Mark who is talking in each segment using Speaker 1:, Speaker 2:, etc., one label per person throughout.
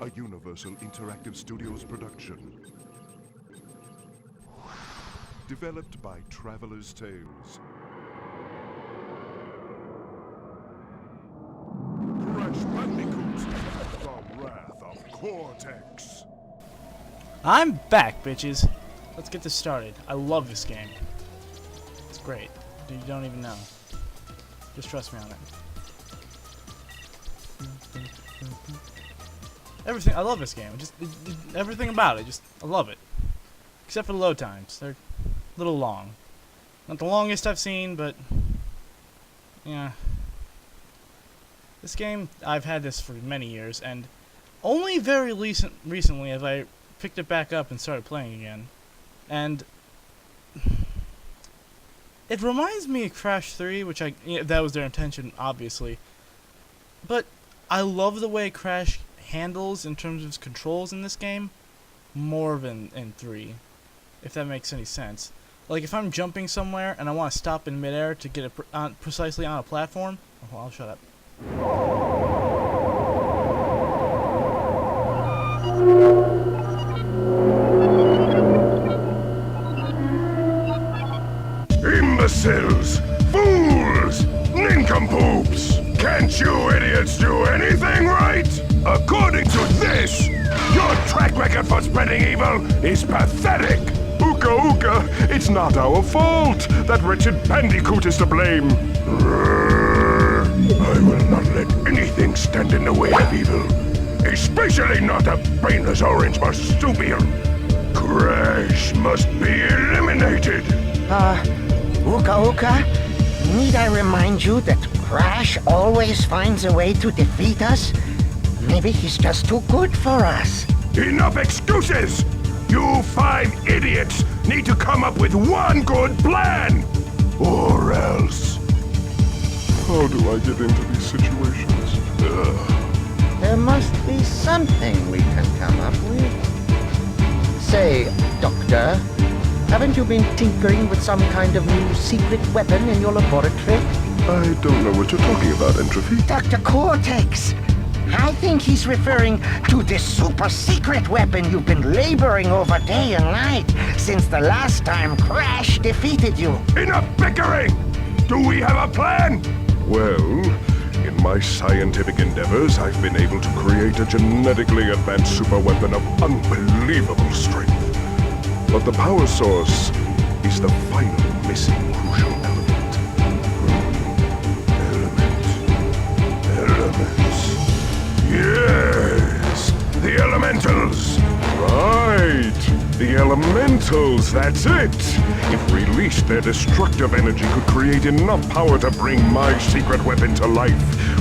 Speaker 1: A Universal Interactive Studios production. Developed by Traveler's Tales. Crash Bandicoot, the Wrath of Cortex.
Speaker 2: I'm back, bitches. Let's get this started. I love this game. It's great. You don't even know. Just trust me on it. Everything. I love this game. Everything about it. I love it. Except for the load times. They're a little long. Not the longest I've seen, but yeah. This game, I've had this for many years, and only very recently have I picked it back up and started playing again. And it reminds me of Crash 3, which that was their intention, obviously. But I love the way Crash handles in terms of his controls in this game more than in 3, if that makes any sense. Like if I'm jumping somewhere and I want to stop in midair to get it precisely on a platform. Oh, I'll shut up.
Speaker 1: Imbeciles! Fools! Nincompoops! Can't you idiots do anything right? According to this, your track record for spreading evil is pathetic! Ooka ooka, it's not our fault! That wretched Bandicoot is to blame! I will not let anything stand in the way of evil. Especially not a brainless orange marsupial! Crash must be eliminated!
Speaker 3: Ooka Ooka, need I remind you that Crash always finds a way to defeat us? Maybe he's just too good for us.
Speaker 1: Enough excuses! You 5 idiots need to come up with one good plan! Or else... How do I get into these situations?
Speaker 3: There must be something we can come up with. Say, Doctor, haven't you been tinkering with some kind of new secret weapon in your laboratory?
Speaker 1: I don't know what you're talking about, Entropy.
Speaker 3: Dr. Cortex! I think he's referring to this super secret weapon you've been laboring over day and night since the last time Crash defeated you.
Speaker 1: Enough bickering! Do we have a plan? Well, in my scientific endeavors, I've been able to create a genetically advanced super weapon of unbelievable strength. But the power source is the final missing crucial element. Elements. Yes, the elementals. Right, the elementals, that's it. If released, their destructive energy could create enough power to bring my secret weapon to life.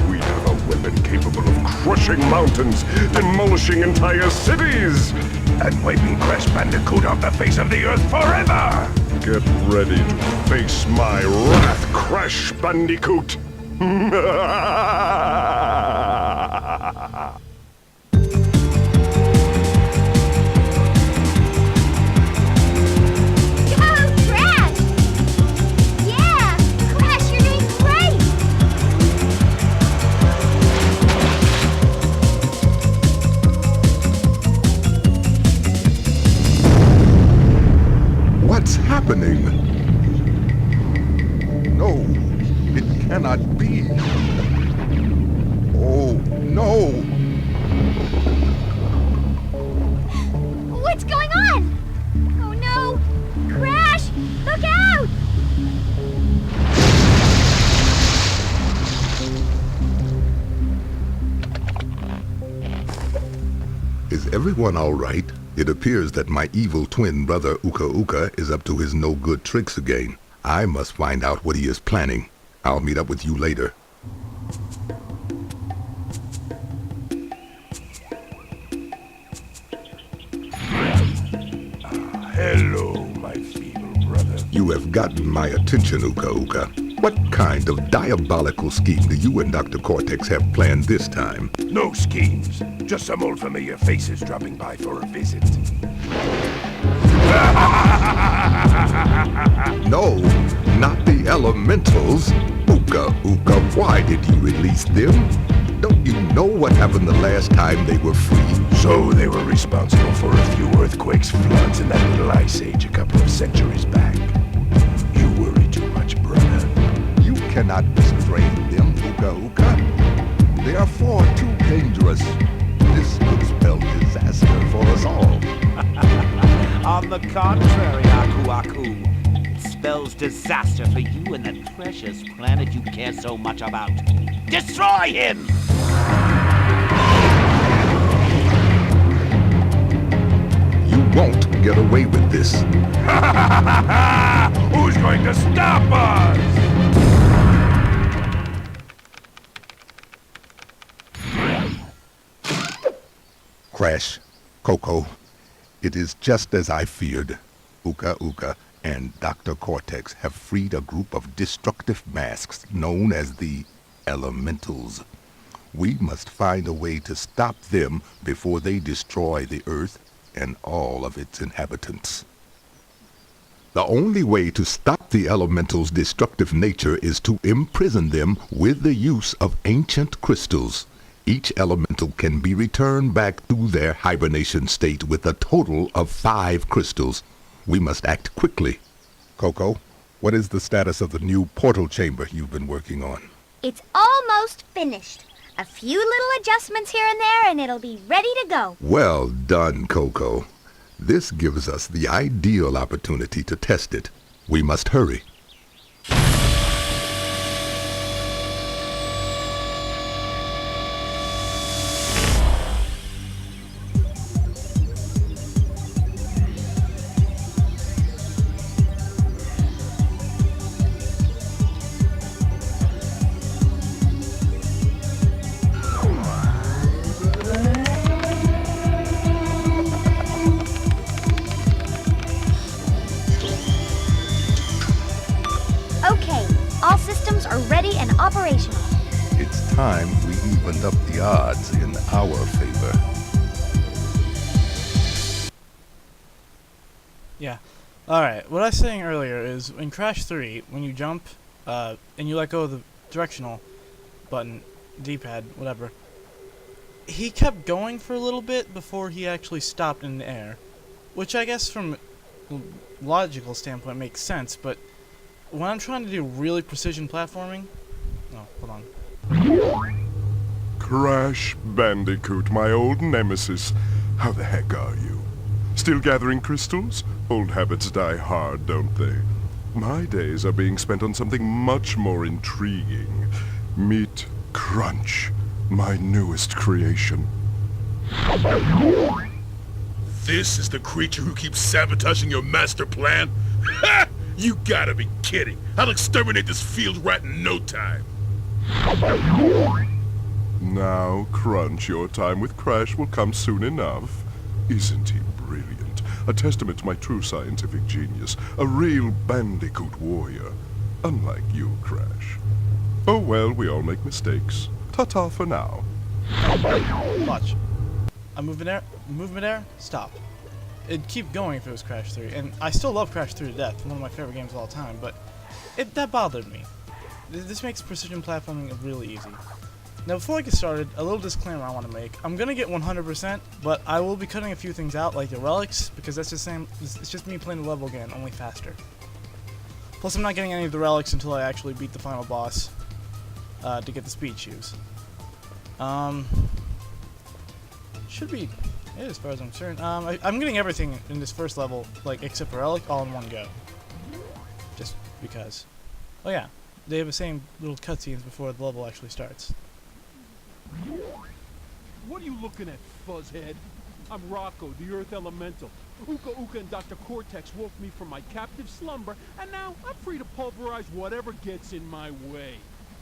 Speaker 1: We'd have a weapon capable of crushing mountains, demolishing entire cities, and wiping Crash Bandicoot off the face of the earth forever! Get ready to face my wrath, Crash Bandicoot! Happening? No, it cannot be. Oh, no!
Speaker 4: What's going on? Oh no! Crash! Look out!
Speaker 5: Is everyone all right? It appears that my evil twin brother Ooka Ooka is up to his no-good tricks again. I must find out what he is planning. I'll meet up with you later.
Speaker 1: Hello, my feeble brother.
Speaker 5: You have gotten my attention, Ooka Ooka. What kind of diabolical scheme do you and Dr. Cortex have planned this time?
Speaker 1: No schemes. Just some old familiar faces dropping by for a visit.
Speaker 5: No, not the elementals. Ooka Ooka, why did you release them? Don't you know what happened the last time they were free?
Speaker 6: So they were responsible for a few earthquakes, floods, and that little ice age a couple of centuries back. You worry too much, brother.
Speaker 5: You cannot restrain them, Uka Uka. They are far too dangerous. This could spell disaster for us all.
Speaker 7: On the contrary, Aku Aku. It spells disaster for you and that precious planet you care so much about. Destroy him!
Speaker 5: You won't get away with this.
Speaker 6: Who's going to stop us?
Speaker 5: Crash, Coco, it is just as I feared. Uka Uka and Dr. Cortex have freed a group of destructive masks known as the Elementals. We must find a way to stop them before they destroy the Earth and all of its inhabitants. The only way to stop the Elementals' destructive nature is to imprison them with the use of ancient crystals. Each elemental can be returned back to their hibernation state with a total of 5 crystals. We must act quickly. Coco, what is the status of the new portal chamber you've been working on?
Speaker 4: It's almost finished. A few little adjustments here and there, and it'll be ready to go.
Speaker 5: Well done, Coco. This gives us the ideal opportunity to test it. We must hurry.
Speaker 4: Okay, all systems are ready and operational.
Speaker 5: It's time we evened up the odds in our favor.
Speaker 2: Yeah. Alright, what I was saying earlier is in Crash 3, when you jump, and you let go of the directional button, D-pad, whatever, he kept going for a little bit before he actually stopped in the air. Which I guess from a logical standpoint makes sense, but when I'm trying to do really precision platforming... Oh, hold on.
Speaker 1: Crash Bandicoot, my old nemesis. How the heck are you? Still gathering crystals? Old habits die hard, don't they? My days are being spent on something much more intriguing. Meet Crunch, my newest creation.
Speaker 6: This is the creature who keeps sabotaging your master plan? Ha! You gotta be kidding. I'll exterminate this field rat in no time.
Speaker 1: Now, Crunch, your time with Crash will come soon enough. Isn't he brilliant? A testament to my true scientific genius. A real Bandicoot warrior. Unlike you, Crash. Oh well, we all make mistakes. Ta-ta for now.
Speaker 2: Watch. I'm moving there, stop. It'd keep going if it was Crash 3, and I still love Crash 3 to death, one of my favorite games of all time, but that bothered me. This makes precision platforming really easy. Now before I get started, a little disclaimer I want to make. I'm gonna get 100%, but I will be cutting a few things out, like the relics, because that's just it's just me playing the level again, only faster. Plus I'm not getting any of the relics until I actually beat the final boss, to get the speed shoes. Should be it as far as I'm concerned. I'm getting everything in this first level, like except for relic, all in one go. Just because. Oh yeah, they have the same little cutscenes before the level actually starts.
Speaker 8: What are you looking at, fuzzhead? I'm Rocco, the Earth Elemental. Uka Uka and Dr. Cortex woke me from my captive slumber, and now I'm free to pulverize whatever gets in my way.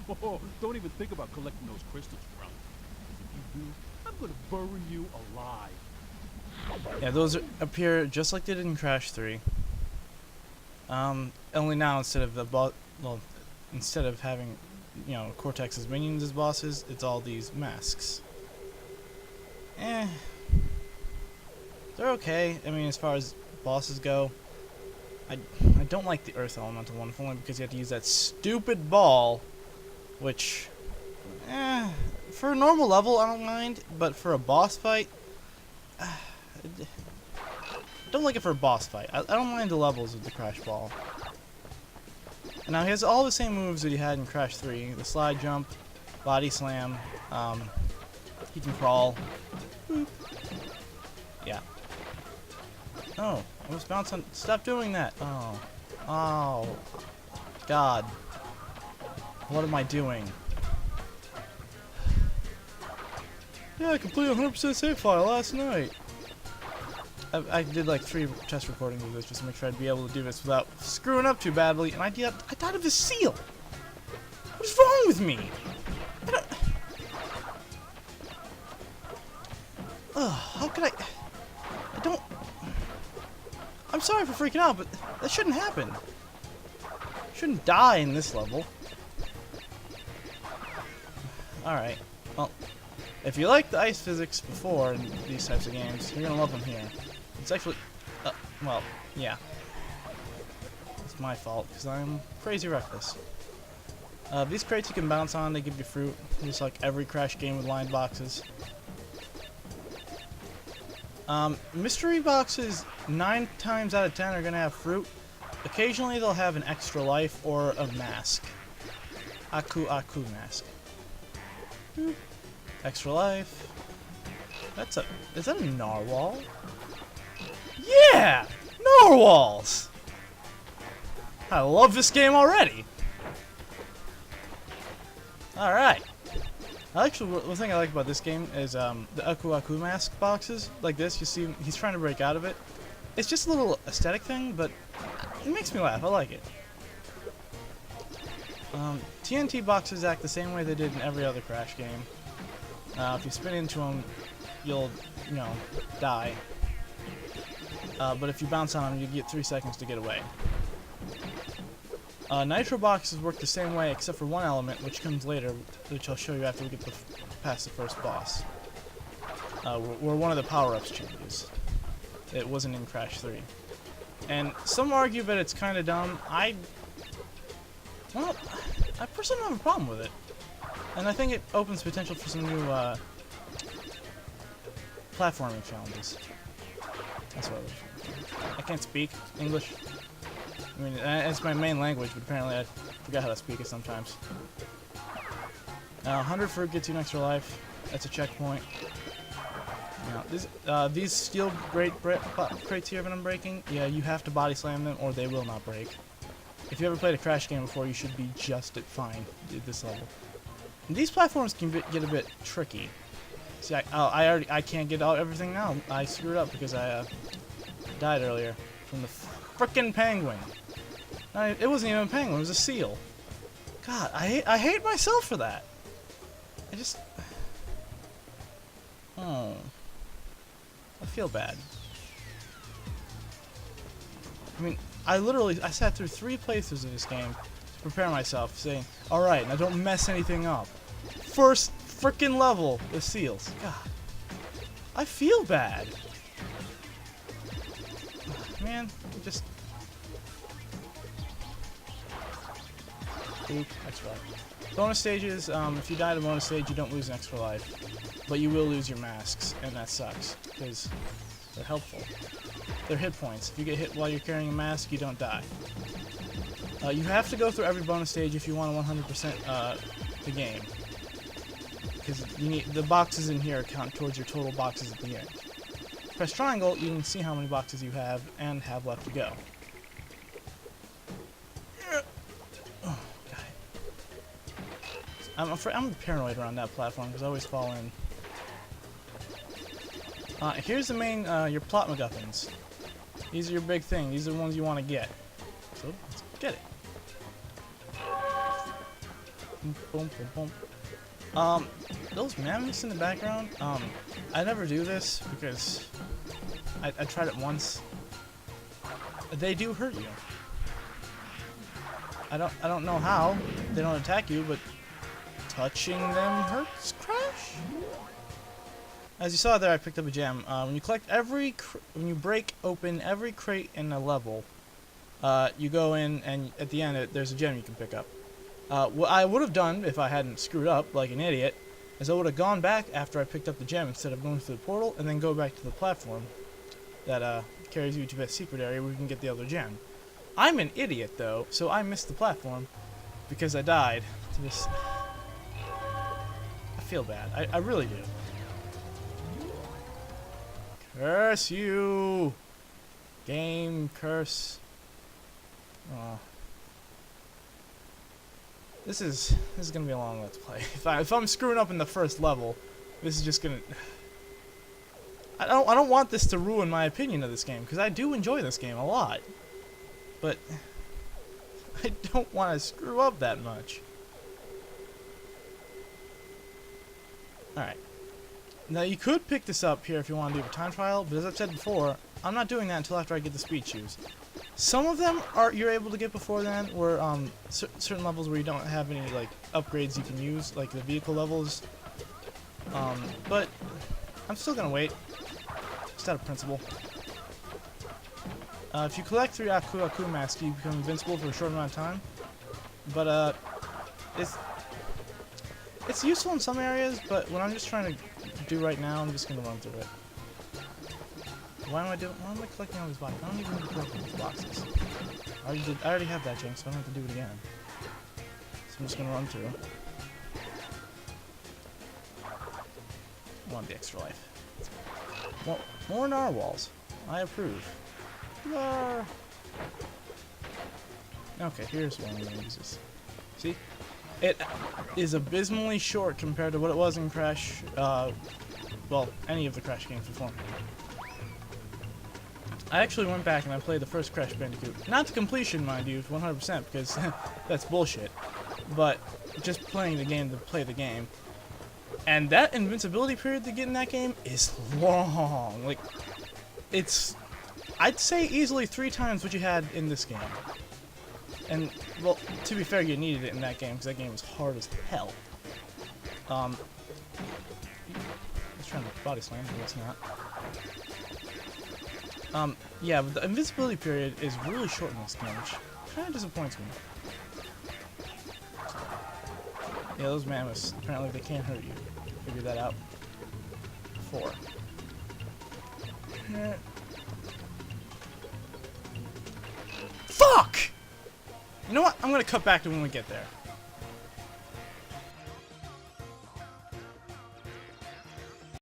Speaker 8: Oh, don't even think about collecting those crystals, Grump. If you do, I'm gonna bury you alive.
Speaker 2: Yeah, those appear just like they did in Crash 3. Only now instead of having, you know, Cortex's minions as bosses, it's all these masks. They're okay. I mean, as far as bosses go, I don't like the Earth Elemental one, only because you have to use that stupid ball, which, For a normal level, I don't mind, but for a boss fight, don't like it for a boss fight. I don't mind the levels of the Crash Ball. And now he has all the same moves that he had in Crash 3. The slide jump, body slam, he can crawl. Boop. Yeah. Oh, I almost bounced on. Stop doing that. Oh. Oh. God. What am I doing? Yeah, I completed 100% save file last night. I did like 3 test recordings of this just to make sure I'd be able to do this without screwing up too badly, and I died of the seal! What is wrong with me? How could I don't... I'm sorry for freaking out, but that shouldn't happen. Shouldn't die in this level. Alright, well, if you liked the ice physics before in these types of games, you're gonna love them here. It's actually, well, yeah. It's my fault, because I'm crazy reckless. These crates you can bounce on, they give you fruit, just like every Crash game with lined boxes. Mystery boxes, 9 times out of 10 are gonna have fruit. Occasionally they'll have an extra life or a mask. Aku Aku mask. Boop. Extra life. Is that a narwhal? Yeah! Narwhals! I love this game already! Alright. Actually, one thing I like about this game is the Aku Aku mask boxes, like this, you see he's trying to break out of it. It's just a little aesthetic thing, but it makes me laugh, I like it. TNT boxes act the same way they did in every other Crash game. If you spin into them, you'll, die. But if you bounce on them, you get 3 seconds to get away. Nitro boxes work the same way, except for one element, which comes later, which I'll show you after we get past the first boss. Where one of the power-ups changes. It wasn't in Crash 3. And some argue that it's kind of dumb. I personally don't have a problem with it. And I think it opens potential for some new platforming challenges. That's what I can't speak English. I mean, it's my main language, but apparently I forget how to speak it sometimes. 100 fruit gets you an extra life. That's a checkpoint. Now, these steel crates here that I'm breaking, yeah, you have to body slam them or they will not break. If you ever played a Crash game before, you should be just fine at this level. And these platforms can get a bit tricky. See, I can't get out everything now. I screwed up because I died earlier from the frickin' penguin. It wasn't even a penguin, it was a seal. God, I hate myself for that. Oh. I feel bad. I mean, I sat through 3 playthroughs of this game to prepare myself, saying, alright, now don't mess anything up. First frickin' level, the seals. God. I feel bad. Man, just... Oop, extra life. Bonus stages, if you die to bonus stage, you don't lose an extra life. But you will lose your masks, and that sucks, because they're helpful. They're hit points. If you get hit while you're carrying a mask, you don't die. You have to go through every bonus stage if you want to 100% the game. Because the boxes in here count towards your total boxes at the end. Press triangle, you can see how many boxes you have and have left to go. Oh, God. I'm paranoid around that platform because I always fall in. Here's the main, your plot MacGuffins. These are your big thing. These are the ones you want to get. So, let's get it. Boom, boom, boom. Those mammoths in the background, I never do this because I tried it once. They do hurt you. I don't know how. They don't attack you, but touching them hurts Crash? As you saw there, I picked up a gem. When you collect when you break open every crate in a level, you go in and at the end there's a gem you can pick up. What I would have done if I hadn't screwed up like an idiot is I would have gone back after I picked up the gem instead of going through the portal and then go back to the platform that carries you to that secret area where you can get the other gem. I'm an idiot though, so I missed the platform because I died to this. I feel bad. I really do. Curse you! Game curse. Aw. This is gonna be a long let's play. If I'm screwing up in the first level, this is just gonna. I don't want this to ruin my opinion of this game because I do enjoy this game a lot, but I don't want to screw up that much. All right. Now you could pick this up here if you want to do a time trial, but as I've said before, I'm not doing that until after I get the speed shoes. Some of them you're able to get before then, where certain levels where you don't have any like upgrades you can use, like the vehicle levels. But I'm still gonna wait, just out of principle. If you collect 3 Aku Aku masks, you become invincible for a short amount of time. But it's useful in some areas, but what I'm just trying to do right now, I'm just gonna run through it. Why am I collecting all these boxes? I don't even need to collect these boxes. I already have that jank, so I don't have to do it again. So I'm just gonna run through. I want the extra life. Well, more narwhals. I approve. Nar. Okay, here's one I'm gonna use this. See? It is abysmally short compared to what it was in Crash, well, any of the Crash games before. I actually went back and I played the first Crash Bandicoot. Not to completion, mind you, 100%, because that's bullshit. But just playing the game to play the game. And that invincibility period to get in that game is long. Like, it's, I'd say easily 3 times what you had in this game. And, well, to be fair, you needed it in that game, because that game was hard as hell. I was trying to body slam, but it's not. Yeah, but the invincibility period is really short in this game, which kind of disappoints me. Yeah, those mammoths, apparently they can't hurt you. Figured that out. 4. Fuck! You know what? I'm gonna cut back to when we get there.